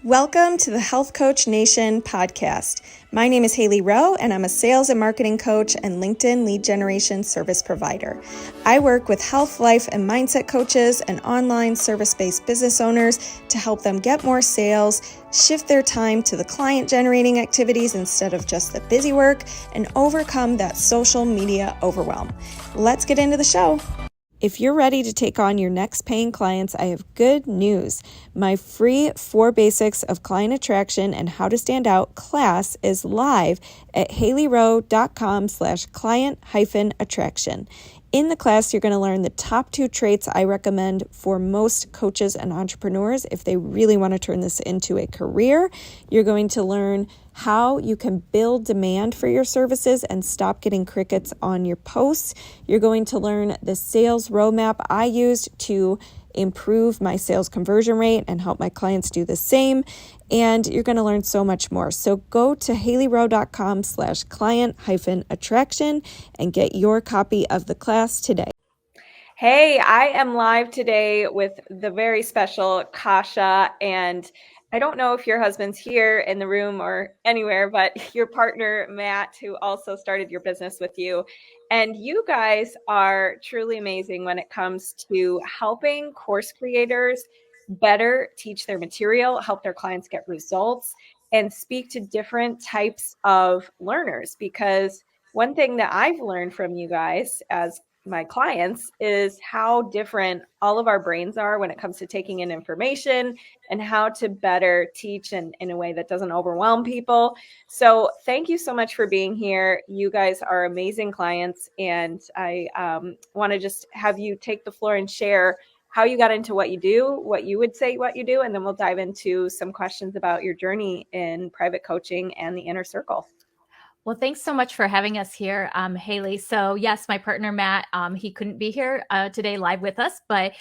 Welcome to the Health Coach Nation podcast. My name is Hailey Rowe, and I'm a sales and marketing coach and LinkedIn lead generation service provider. I work with health, life, and mindset coaches and online service-based business owners to help them get more sales, shift their time to the client-generating activities instead of just the busy work, and overcome that social media overwhelm. Let's get into the show. If you're ready to take on your next paying clients, I have good news. My free 4 Basics of Client Attraction and How to Stand Out class is live at haileyrowe.com/client-attraction. In the class, you're going to learn the top 2 traits I recommend for most coaches and entrepreneurs if they really want to turn this into a career. You're going to learn how you can build demand for your services and stop getting crickets on your posts. You're going to learn the sales roadmap I used to improve my sales conversion rate and help my clients do the same. And you're going to learn so much more. So go to haileyrowe.com/client-attraction and get your copy of the class today. Hey, I am live today with the very special Kasha, and I don't know if your husband's here in the room or anywhere, but your partner, Matt, who also started your business with you. And you guys are truly amazing when it comes to helping course creators better teach their material, help their clients get results, and speak to different types of learners. Because one thing that I've learned from you guys as my clients is how different all of our brains are when it comes to taking in information and how to better teach in a way that doesn't overwhelm people. So thank you so much for being here. You guys are amazing clients, and I want to just have you take the floor and share how you got into what you do, what you would say what you do, and then we'll dive into some questions about your journey in private coaching and the inner circle. Well, thanks so much for having us here, Hailey. So yes, my partner, Matt, he couldn't be here today live with us, but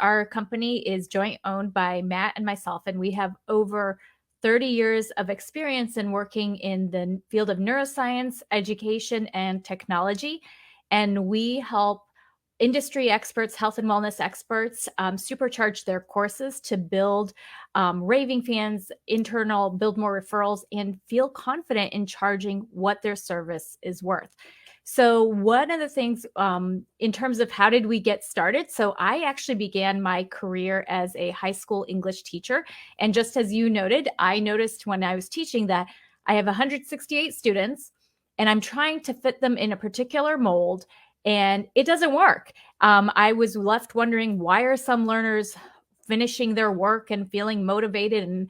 our company is joint owned by Matt and myself, and we have over 30 years of experience in working in the field of neuroscience, education, and technology. And we help industry experts, health and wellness experts, supercharge their courses to build raving fans, build more referrals, and feel confident in charging what their service is worth. So one of the things in terms of how did we get started? So I actually began my career as a high school English teacher. And just as you noted, I noticed when I was teaching that I have 168 students and I'm trying to fit them in a particular mold, and it doesn't work. I was left wondering, why are some learners finishing their work and feeling motivated and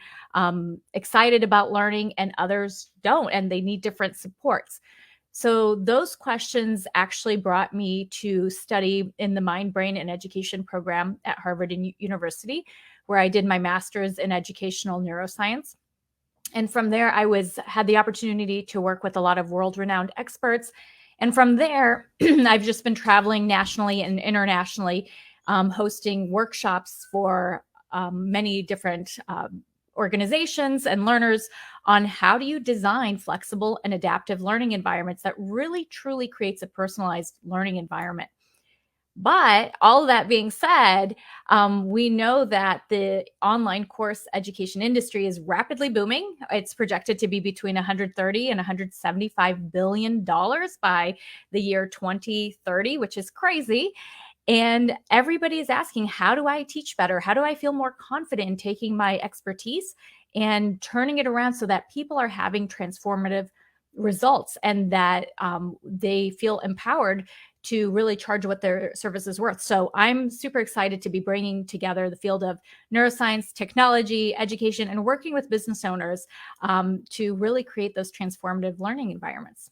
excited about learning, and others don't, and they need different supports? So those questions actually brought me to study in the Mind, Brain, and Education program at Harvard University, where I did my master's in educational neuroscience. And from there, had the opportunity to work with a lot of world-renowned experts. And from there, I've just been traveling nationally and internationally, hosting workshops for many different organizations and learners on how do you design flexible and adaptive learning environments that really, truly creates a personalized learning environment. But all of that being said, we know that the online course education industry is rapidly booming. It's projected to be between $130 and $175 billion by the year 2030, which is crazy. And everybody is asking, how do I teach better? How do I feel more confident in taking my expertise and turning it around so that people are having transformative results and that they feel empowered to really charge what their service is worth? So I'm super excited to be bringing together the field of neuroscience, technology, education, and working with business owners to really create those transformative learning environments.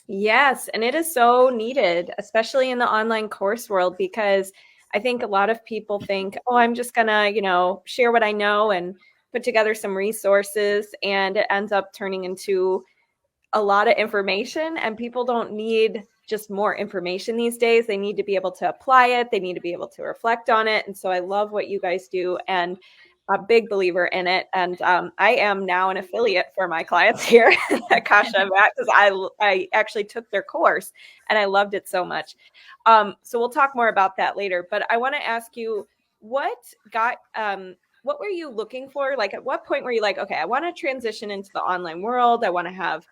Yes, and it is so needed, especially in the online course world, because I think a lot of people think, oh, I'm just gonna, share what I know and put together some resources, and it ends up turning into a lot of information, and people don't need just more information these days. They need to be able to apply it. They need to be able to reflect on it. And so I love what you guys do, and a big believer in it. And I am now an affiliate for my clients here at Kasha because I actually took their course and I loved it so much. So we'll talk more about that later. But I want to ask you, what got what were you looking for? Like, at what point were you like, okay, I want to transition into the online world. I want to have,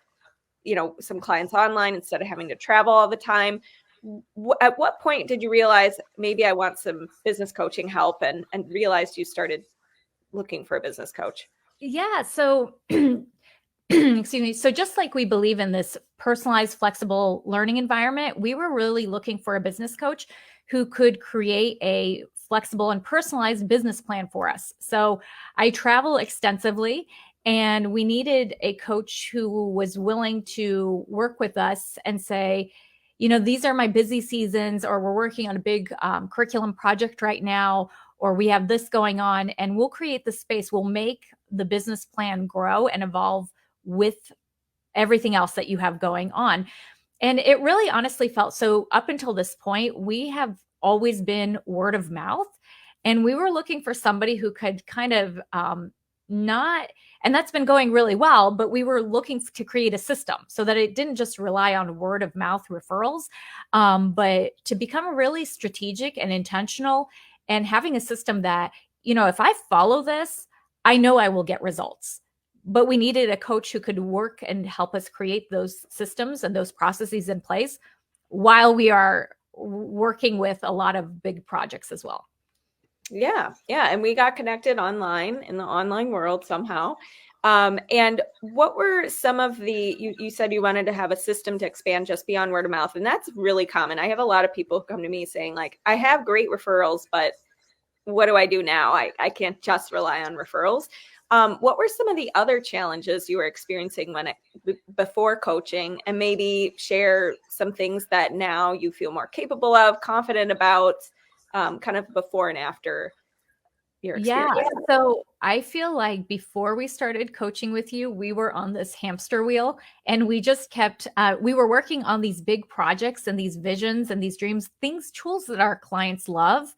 some clients online instead of having to travel all the time. At what point did you realize maybe I want some business coaching help and realized you started looking for a business coach? Yeah. So, excuse me. So, just like we believe in this personalized, flexible learning environment, we were really looking for a business coach who could create a flexible and personalized business plan for us. So, I travel extensively, and we needed a coach who was willing to work with us and say, these are my busy seasons, or we're working on a big curriculum project right now, or we have this going on, and we'll create the space. We'll make the business plan grow and evolve with everything else that you have going on. And it really honestly felt so. Up until this point, we have always been word of mouth. And we were looking for somebody who could kind of not, and that's been going really well, but we were looking to create a system so that it didn't just rely on word of mouth referrals, but to become really strategic and intentional, and having a system that, if I follow this, I know I will get results. But we needed a coach who could work and help us create those systems and those processes in place while we are working with a lot of big projects as well. Yeah. And we got connected online in the online world somehow. And what were some of you said you wanted to have a system to expand just beyond word of mouth. And that's really common. I have a lot of people come to me saying, like, I have great referrals, but what do I do now? I can't just rely on referrals. What were some of the other challenges you were experiencing before coaching, and maybe share some things that now you feel more capable of, confident about, kind of before and after your experience? Yeah. So I feel like before we started coaching with you, we were on this hamster wheel, and we just kept, we were working on these big projects and these visions and these dreams, tools that our clients love,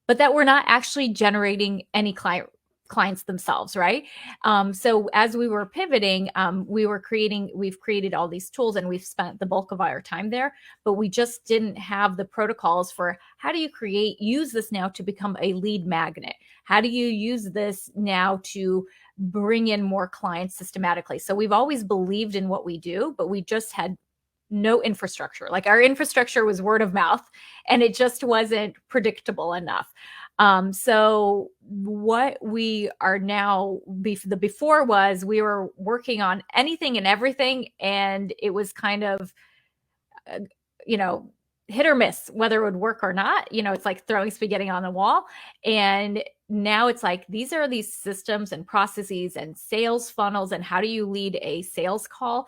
but that we're not actually generating any clients themselves, right? So as we were pivoting, we've created all these tools, and we've spent the bulk of our time there, but we just didn't have the protocols for how do you use this now to become a lead magnet? How do you use this now to bring in more clients systematically? So we've always believed in what we do, but we just had no infrastructure. Like, our infrastructure was word of mouth, and it just wasn't predictable enough. So what we are now, the before was we were working on anything and everything, and it was kind of, uh, hit or miss whether it would work or not. It's like throwing spaghetti on the wall. And now it's like, these are these systems and processes and sales funnels, and how do you lead a sales call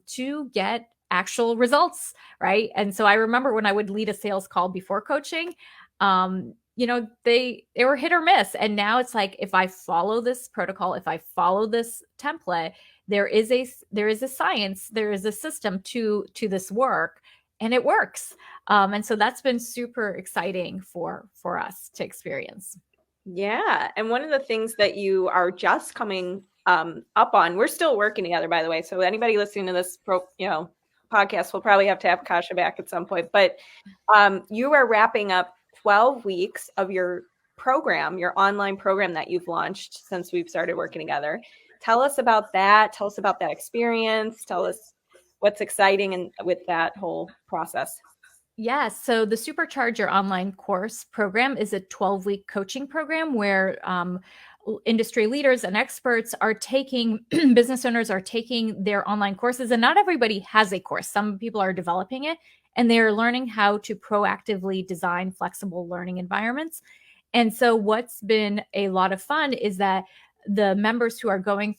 to get actual results, right? And so I remember when I would lead a sales call before coaching, they were hit or miss. And now it's like, if I follow this protocol, if I follow this template, there is a science, there is a system to this work, and it works. And so that's been super exciting for us to experience. Yeah. And one of the things that you are just coming up on, we're still working together, by the way. So anybody listening to this podcast will probably have to have Kasha back at some point. But you are wrapping up 12 weeks of your program, your online program that you've launched since we've started working together. Tell us about that. Tell us about that experience. Tell us what's exciting with that whole process. Yeah, so the Supercharge Your Online Course program is a 12-week coaching program where industry leaders and experts are taking, business owners are taking their online courses, and not everybody has a course. Some people are developing it, and they're learning how to proactively design flexible learning environments. And so what's been a lot of fun is that the members who are graduating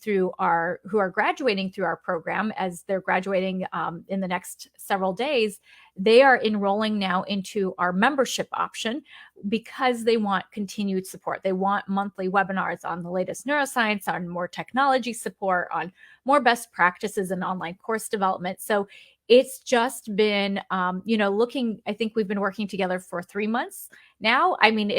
through our program, as they're graduating in the next several days, they are enrolling now into our membership option because they want continued support. They want monthly webinars on the latest neuroscience, on more technology support, on more best practices in online course development. So it's just been, I think we've been working together for 3 months now. I mean,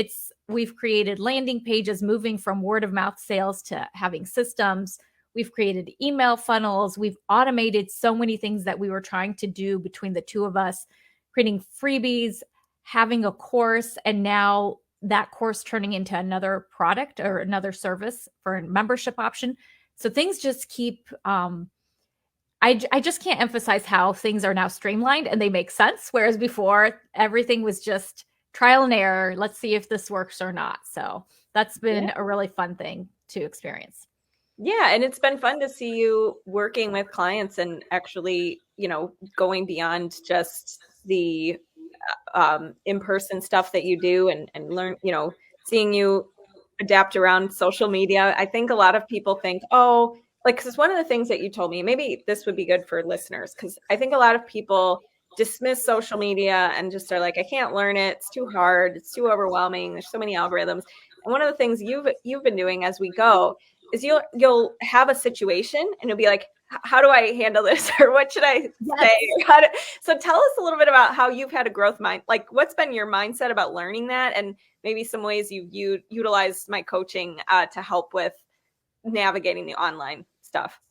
we've created landing pages, moving from word of mouth sales to having systems. We've created email funnels. We've automated so many things that we were trying to do between the two of us, creating freebies, having a course. And now that course turning into another product or another service for a membership option. So things just keep, I just can't emphasize how things are now streamlined and they make sense. Whereas before, everything was just trial and error. Let's see if this works or not. So that's been a really fun thing to experience. Yeah, and it's been fun to see you working with clients and actually, going beyond just the in-person stuff that you do and learn, seeing you adapt around social media. I think a lot of people think, oh, like, because one of the things that you told me, maybe this would be good for listeners, because I think a lot of people dismiss social media and just are like, I can't learn it. It's too hard. It's too overwhelming. There's so many algorithms. And one of the things you've been doing as we go is you'll have a situation and you'll be like, how do I handle this? Or what should I say? So tell us a little bit about how you've had a growth mind. Like, what's been your mindset about learning that? And maybe some ways you've utilized my coaching to help with navigating the online stuff.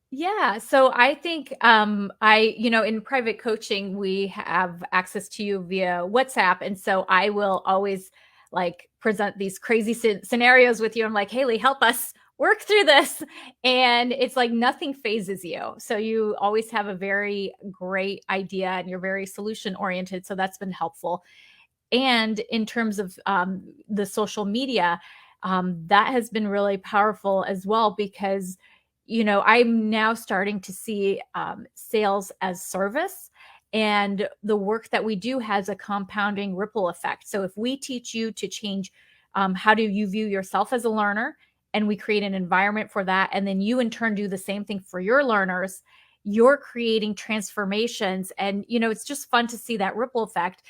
Yeah. So I think in private coaching, we have access to you via WhatsApp. And so I will always like present these crazy scenarios with you. I'm like, Hailey, help us work through this. And it's like nothing phases you. So you always have a very great idea and you're very solution oriented. So that's been helpful. And in terms of the social media, that has been really powerful as well because I'm now starting to see sales as service, and the work that we do has a compounding ripple effect. So if we teach you to change how do you view yourself as a learner, and we create an environment for that, and then you in turn do the same thing for your learners, you're creating transformations. And it's just fun to see that ripple effect.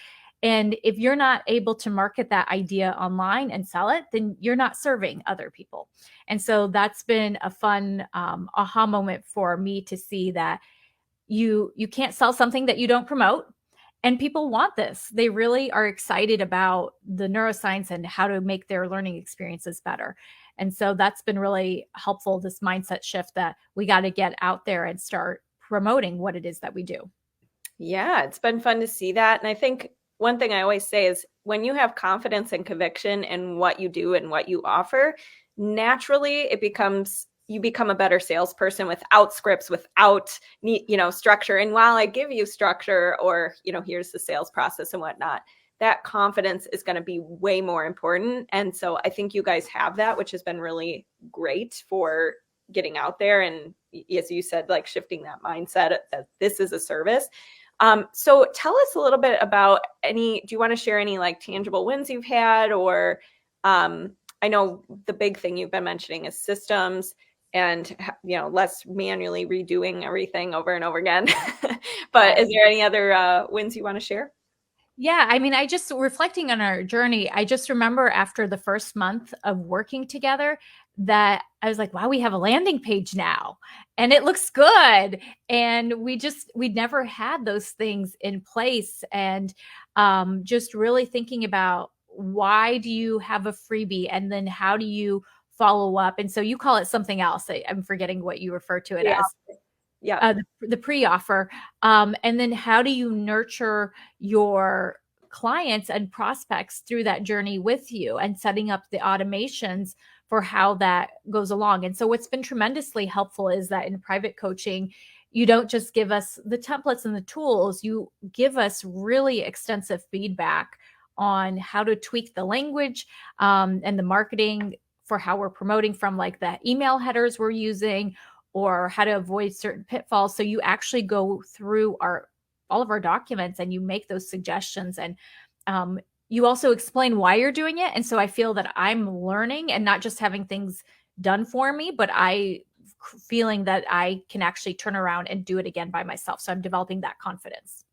And if you're not able to market that idea online and sell it, then you're not serving other people. And so that's been a fun aha moment for me to see that you can't sell something that you don't promote. And people want this. They really are excited about the neuroscience and how to make their learning experiences better. And so that's been really helpful, this mindset shift that we got to get out there and start promoting what it is that we do. Yeah, it's been fun to see that. And I think one thing I always say is when you have confidence and conviction in what you do and what you offer, naturally you become a better salesperson without scripts, without structure. And while I give you structure or here's the sales process and whatnot, that confidence is going to be way more important. And so I think you guys have that, which has been really great for getting out there and, as you said, like shifting that mindset that this is a service. So tell us a little bit about do you want to share any like tangible wins you've had, or I know the big thing you've been mentioning is systems and, less manually redoing everything over and over again. But is there any other wins you want to share? Yeah, I mean, I just reflecting on our journey, I just remember after the first month of working together that I was like, wow, we have a landing page now and it looks good. And we'd never had those things in place. And just really thinking about why do you have a freebie and then how do you follow up? And so you call it something else. I'm forgetting what you refer to it as. Yeah. The pre-offer. And then how do you nurture your clients and prospects through that journey with you and setting up the automations for how that goes along. And so what's been tremendously helpful is that in private coaching, you don't just give us the templates and the tools, you give us really extensive feedback on how to tweak the language and the marketing for how we're promoting, from like the email headers we're using, or how to avoid certain pitfalls. So you actually go through all of our documents and you make those suggestions, and you also explain why you're doing it. And so I feel that I'm learning and not just having things done for me, but feeling that I can actually turn around and do it again by myself. So I'm developing that confidence.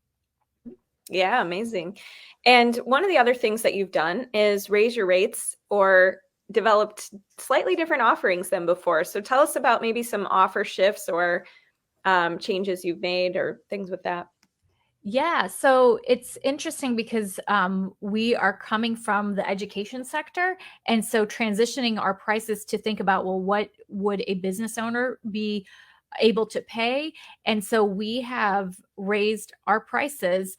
Yeah, amazing. And one of the other things that you've done is raise your rates or developed slightly different offerings than before. So tell us about maybe some offer shifts or changes you've made or things with that. Yeah, so it's interesting because we are coming from the education sector. And so transitioning our prices to think about, well, what would a business owner be able to pay. And so we have raised our prices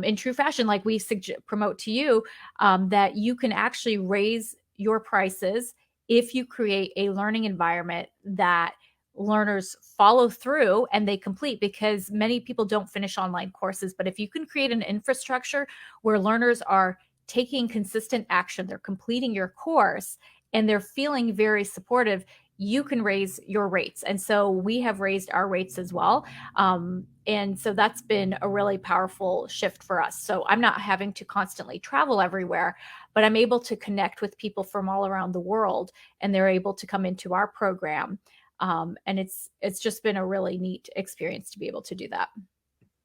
in true fashion, like we promote to you, that you can actually raise your prices if you create a learning environment that learners follow through and they complete, because many people don't finish online courses. But if you can create an infrastructure where learners are taking consistent action, they're completing your course, and they're feeling very supportive, you can raise your rates. And so we have raised our rates as well. And so that's been a really powerful shift for us. So I'm not having to constantly travel everywhere, but I'm able to connect with people from all around the world, and they're able to come into our program. And it's just been a really neat experience to be able to do that.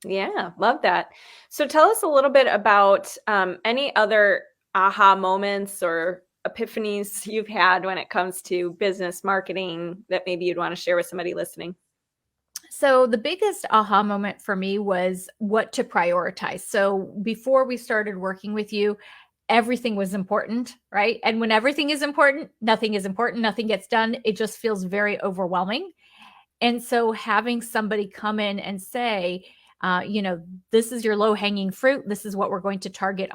Yeah, love that. So tell us a little bit about any other aha moments or epiphanies you've had when it comes to business marketing that maybe you'd want to share with somebody listening. So the biggest aha moment for me was what to prioritize. So before we started working with you, everything was important, right? And when everything is important, nothing gets done. It just feels very overwhelming. And so having somebody come in and say, this is your low hanging fruit. This is what we're going to target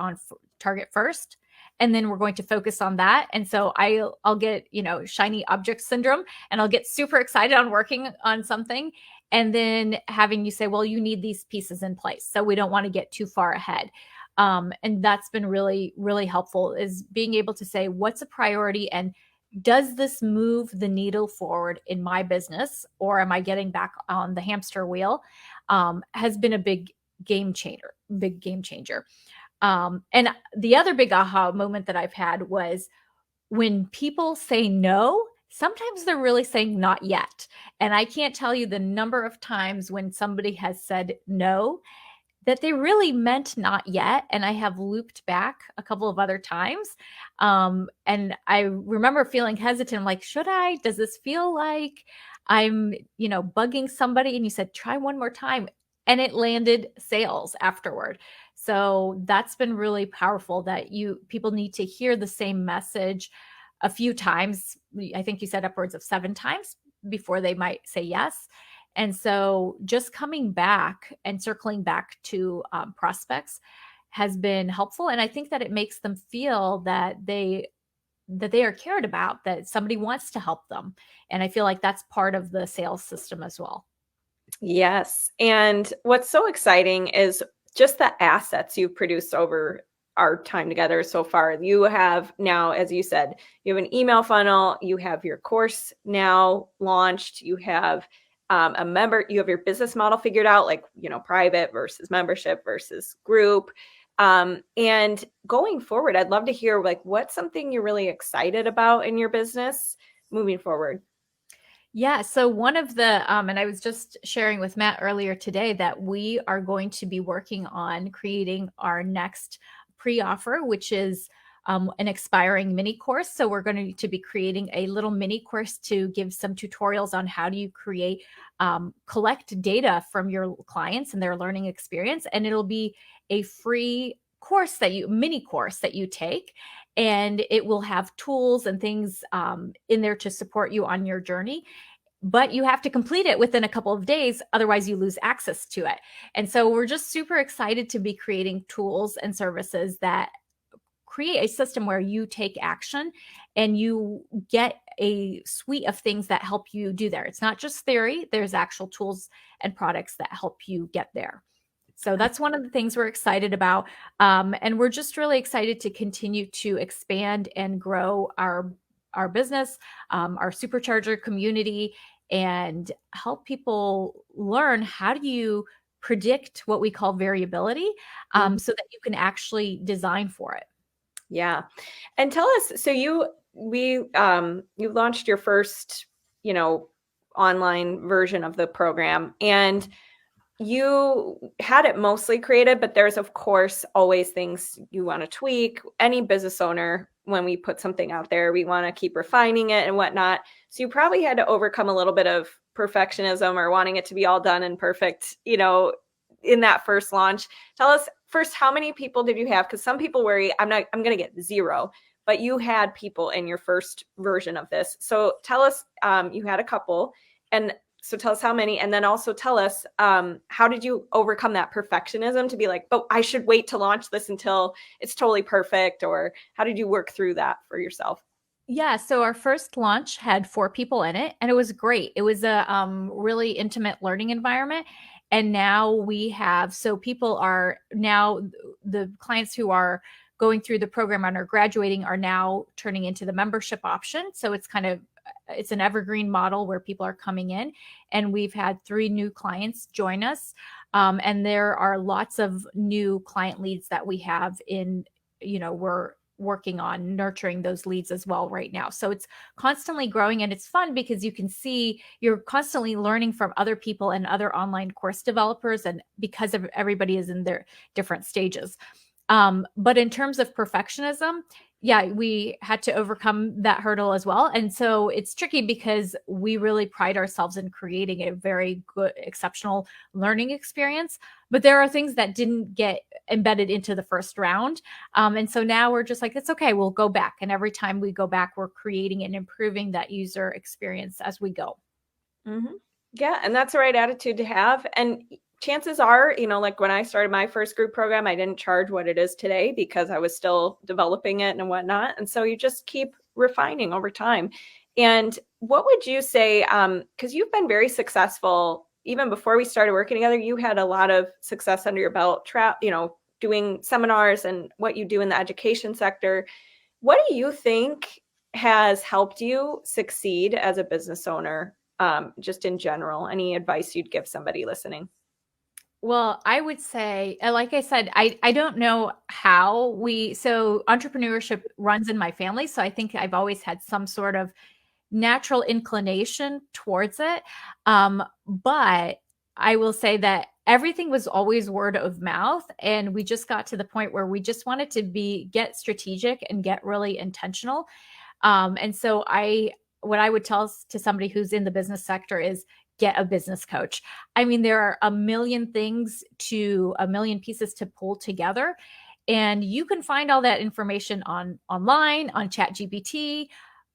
first. And then we're going to focus on that. And so I'll get, shiny object syndrome, and I'll get super excited on working on something. And then having you say, well, you need these pieces in place. So we don't want to get too far ahead. And that's been really, really helpful, is being able to say, what's a priority, and does this move the needle forward in my business, or am I getting back on the hamster wheel? Has been a game changer. And the other big aha moment that I've had was when people say no, sometimes they're really saying not yet. And I can't tell you the number of times when somebody has said no that they really meant not yet. And I have looped back a couple of other times. And I remember feeling hesitant, like, should I? Does this feel like I'm, bugging somebody? And you said, try one more time. And it landed sales afterward. So that's been really powerful, that people need to hear the same message a few times. I think you said upwards of 7 times before they might say yes. And so just coming back and circling back to prospects has been helpful. And I think that it makes them feel that they are cared about, that somebody wants to help them. And I feel like that's part of the sales system as well. Yes. And what's so exciting is just the assets you've produced over our time together so far. You have now, as you said, you have an email funnel, you have your course now launched, you have you have your business model figured out, like, private versus membership versus group. And going forward, I'd love to hear, like, what's something you're really excited about in your business moving forward? Yeah. So one of the, and I was just sharing with Matt earlier today that we are going to be working on creating our next pre-offer, which is an expiring mini course. So we're going to be creating a little mini course to give some tutorials on how do you collect data from your clients and their learning experience. And it'll be a free mini course that you take, and it will have tools and things in there to support you on your journey. But you have to complete it within a couple of days, otherwise you lose access to it. And so we're just super excited to be creating tools and services that create a system where you take action and you get a suite of things that help you do there. It's not just theory, there's actual tools and products that help you get there. So that's one of the things we're excited about. And we're just really excited to continue to expand and grow our business, our supercharger community, and help people learn how do you predict what we call variability, so that you can actually design for it. Yeah. And tell us, so you launched your first, online version of the program, and you had it mostly created, but there's, of course, always things you want to tweak. Any business owner, when we put something out there, we want to keep refining it and whatnot. So you probably had to overcome a little bit of perfectionism or wanting it to be all done and perfect, in that first launch. Tell us first, how many people did you have? Because some people worry, I'm going to get 0, but you had people in your first version of this. So tell us, you had a couple, and So tell us how many, and then also tell us, how did you overcome that perfectionism to be like, but I should wait to launch this until it's totally perfect, or how did you work through that for yourself? Yeah, so our first launch had 4 people in it, and it was great. It was a really intimate learning environment. And now we have, so people are now, the clients who are going through the program and are graduating are now turning into the membership option. So it's kind of, it's an evergreen model where people are coming in, and we've had 3 new clients join us. And there are lots of new client leads that we have in, we're working on nurturing those leads as well right now. So it's constantly growing, and it's fun because you can see you're constantly learning from other people and other online course developers, and because of everybody is in their different stages. But in terms of perfectionism, yeah, we had to overcome that hurdle as well. And so it's tricky because we really pride ourselves in creating a very good, exceptional learning experience. But there are things that didn't get embedded into the first round. And so now we're just like, it's okay, we'll go back. And every time we go back, we're creating and improving that user experience as we go. Mm-hmm. Yeah, and that's the right attitude to have. And chances are, like when I started my first group program, I didn't charge what it is today because I was still developing it and whatnot. And so you just keep refining over time. And what would you say, because you've been very successful, even before we started working together, you had a lot of success under your belt, doing seminars and what you do in the education sector. What do you think has helped you succeed as a business owner, just in general? Any advice you'd give somebody listening? Well, I would say, like I said, I don't know how so entrepreneurship runs in my family. So I think I've always had some sort of natural inclination towards it. But I will say that everything was always word of mouth. And we just got to the point where we just wanted to get strategic and get really intentional. And so what I would tell to somebody who's in the business sector is get a business coach. I mean, there are a million pieces to pull together. And you can find all that information online, on ChatGPT.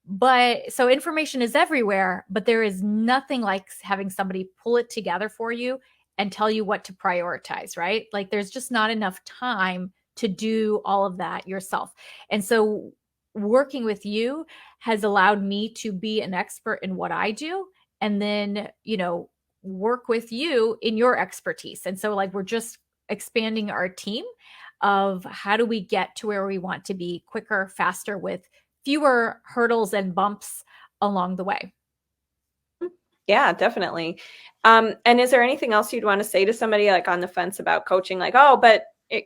But so information is everywhere, but there is nothing like having somebody pull it together for you and tell you what to prioritize, right? Like there's just not enough time to do all of that yourself. And so working with you has allowed me to be an expert in what I do, and then, work with you in your expertise. And so like we're just expanding our team of how do we get to where we want to be quicker, faster, with fewer hurdles and bumps along the way. Yeah, definitely. And is there anything else you'd want to say to somebody like on the fence about coaching? Like, oh, but it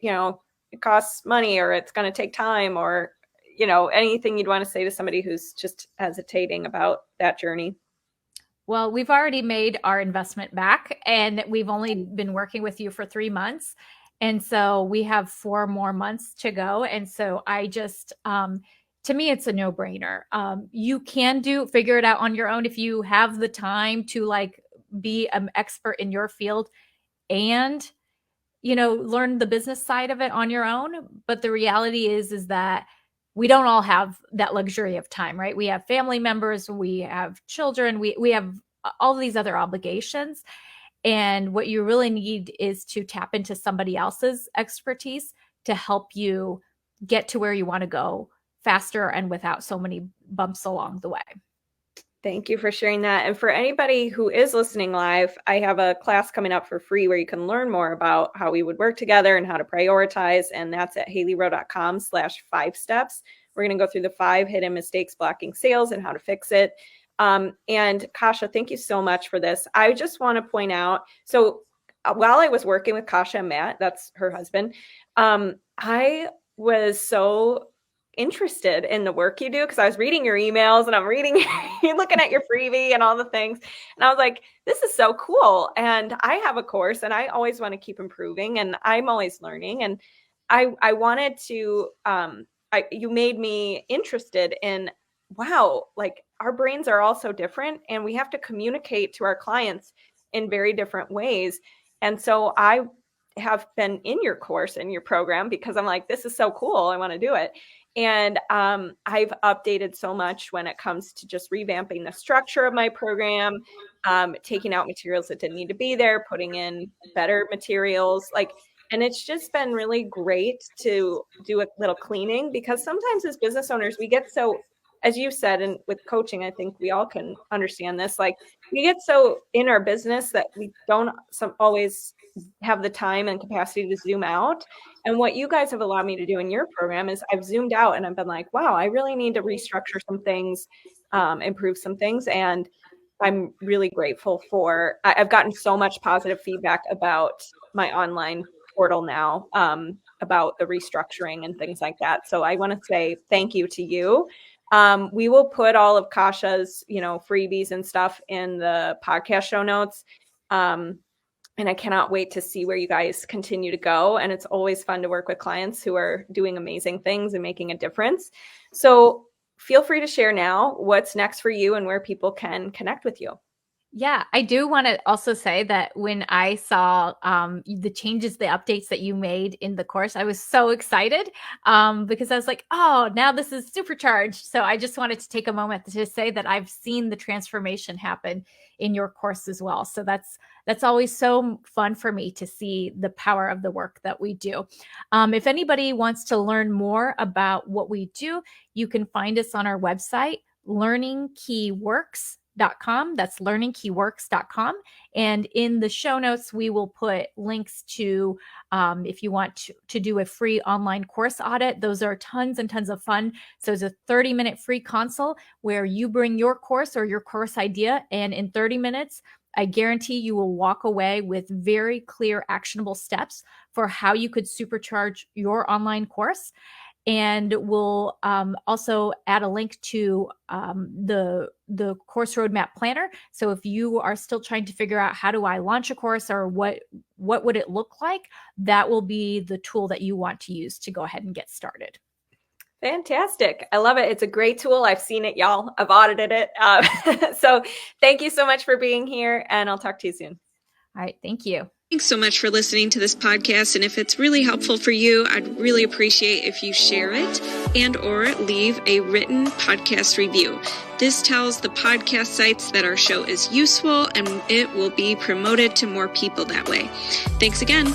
costs money, or it's going to take time, or, anything you'd want to say to somebody who's just hesitating about that journey? Well, we've already made our investment back, and we've only been working with you for 3 months. And so we have 4 more months to go. And so to me, it's a no brainer. You can figure it out on your own if you have the time to like be an expert in your field and, learn the business side of it on your own. But the reality is that we don't all have that luxury of time, right? We have family members, we have children, we have all these other obligations. And what you really need is to tap into somebody else's expertise to help you get to where you want to go faster and without so many bumps along the way. Thank you for sharing that. And for anybody who is listening live, I have a class coming up for free where you can learn more about how we would work together and how to prioritize. And that's at HaileyRowe.com/5 steps. We're going to go through the 5 hidden mistakes blocking sales and how to fix it. And Kasha, thank you so much for this. I just want to point out, so while I was working with Kasha and Matt, that's her husband, I was so interested in the work you do because I was reading your emails and I'm reading, you're looking at your freebie and all the things. And I was like, this is so cool. And I have a course and I always want to keep improving and I'm always learning. And I wanted to, you made me interested in, wow, like our brains are all so different and we have to communicate to our clients in very different ways. And so I have been in your course, in your program, because I'm like, this is so cool. I want to do it. And I've updated so much when it comes to just revamping the structure of my program, taking out materials that didn't need to be there, putting in better materials. And it's just been really great to do a little cleaning, because sometimes as business owners, we get so, as you said, and with coaching, I think we all can understand this, like we get so in our business that we don't always have the time and capacity to zoom out. And what you guys have allowed me to do in your program is I've zoomed out and I've been like, wow, I really need to restructure some things, improve some things. And I'm really grateful I've gotten so much positive feedback about my online portal now, about the restructuring and things like that. So I want to say thank you to you. We will put all of Kasha's, freebies and stuff in the podcast show notes. And I cannot wait to see where you guys continue to go. And it's always fun to work with clients who are doing amazing things and making a difference. So feel free to share now what's next for you and where people can connect with you. Yeah, I do want to also say that when I saw the changes, the updates that you made in the course, I was so excited because I was like, oh, now this is supercharged. So I just wanted to take a moment to say that I've seen the transformation happen in your course as well. So that's always so fun for me to see the power of the work that we do. If anybody wants to learn more about what we do, you can find us on our website, learningkeyworks.com. That's learningkeyworks.com. And in the show notes, we will put links to, if you want to do a free online course audit. Those are tons and tons of fun. So it's a 30-minute free consult where you bring your course or your course idea, and in 30 minutes, I guarantee you will walk away with very clear, actionable steps for how you could supercharge your online course. And we'll also add a link to the course roadmap planner. So if you are still trying to figure out how do I launch a course or what would it look like, that will be the tool that you want to use to go ahead and get started. Fantastic. I love it. It's a great tool. I've seen it, y'all. I've audited it. So thank you so much for being here, and I'll talk to you soon. All right. Thank you. Thanks so much for listening to this podcast. And if it's really helpful for you, I'd really appreciate if you share it and or leave a written podcast review. This tells the podcast sites that our show is useful and it will be promoted to more people that way. Thanks again.